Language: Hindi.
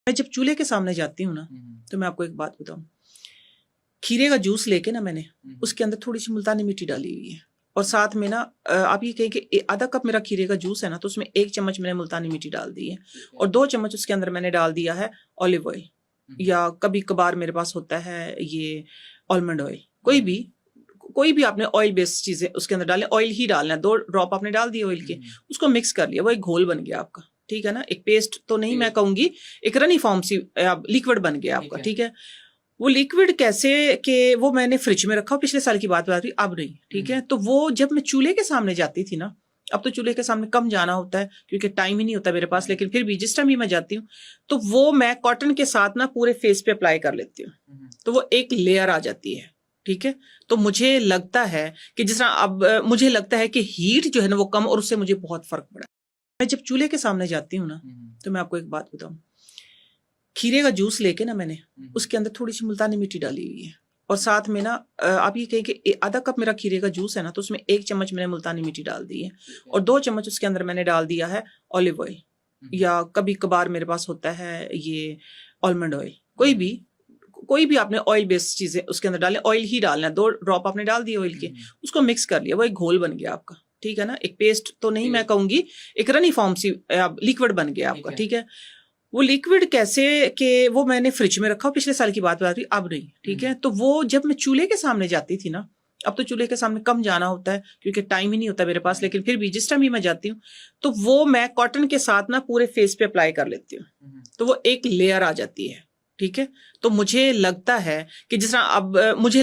मैं जब चूल्हे के सामने जाती हूँ ना, तो मैं आपको एक बात बताऊं, खीरे का जूस लेके ना मैंने उसके अंदर थोड़ी सी मुल्तानी मिट्टी डाली हुई है और साथ में ना आप ये कहें कि आधा कप मेरा खीरे का जूस है ना, तो उसमें 1 चम्मच मैंने मुल्तानी मिट्टी डाल दी है और 2 चम्मच उसके अंदर मैंने डाल दिया है ऑलिव ऑयल, या कभी कभार मेरे पास होता है ये आलमंड ऑयल। कोई भी आपने ऑयल बेस्ड चीजें उसके अंदर डालें, ऑयल ही डालना है, 2 ड्रॉप आपने डाल दिए ऑयल के, उसको मिक्स कर लिया, वो एक घोल बन गया आपका, ठीक है ना। एक पेस्ट तो नहीं मैं कहूंगी, एक रनी फॉर्म सी लिक्विड बन गया आपका, ठीक है। वो लिक्विड कैसे कि वो मैंने फ्रिज में रखा, पिछले साल की बात बता रही, अब नहीं, ठीक है। तो वो जब मैं चूल्हे के सामने जाती थी ना, अब तो चूल्हे के सामने कम जाना होता है क्योंकि टाइम ही नहीं होता मेरे पास, लेकिन फिर भी जिस टाइम भी मैं जाती हूँ तो वो मैं कॉटन के साथ ना पूरे फेस पे अप्लाई कर लेती हूँ, तो वो एक लेयर आ जाती है, ठीक है। तो मुझे लगता है कि जिस तरह अब मुझे लगता है कि हीट जो है ना वो कम, और उससे मुझे बहुत फर्क पड़ा। मैं जब चूल्हे के सामने जाती हूँ ना, तो मैं आपको एक बात बताऊं, खीरे का जूस लेके ना मैंने उसके अंदर थोड़ी सी मुल्तानी मिट्टी डाली हुई है और साथ में ना आप ये कहें कि आधा कप मेरा खीरे का जूस है ना, तो उसमें 1 चम्मच मैंने मुल्तानी मिट्टी डाल दी है और 2 चम्मच उसके अंदर मैंने डाल दिया है ऑलिव ऑयल, या कभी कभार मेरे पास होता है ये आलमंड ऑयल। कोई भी आपने ऑयल बेस्ड चीजें उसके अंदर डालें, ऑयल ही डालना है, 2 ड्रॉप आपने डाल दिए ऑयल के, उसको मिक्स कर लिया, वो एक घोल बन गया आपका, ठीक है ना। एक पेस्ट तो नहीं मैं कहूंगी, एक रनी फॉर्म सी लिक्विड बन गया आपका, ठीक है। वो लिक्विड कैसे कि वो मैंने फ्रिज में रखा, पिछले साल की बात बता रही, अब नहीं, ठीक है। तो वो जब मैं चूल्हे के सामने जाती थी ना, अब तो चूल्हे के सामने कम जाना होता है क्योंकि टाइम ही नहीं होता मेरे पास, लेकिन फिर भी जिस टाइम भी मैं जाती हूँ तो वो मैं कॉटन के साथ ना पूरे फेस पे अप्लाई कर लेती हूँ, तो वो एक लेयर आ जाती है, ठीक है। तो मुझे लगता है कि जिस तरह अब मुझे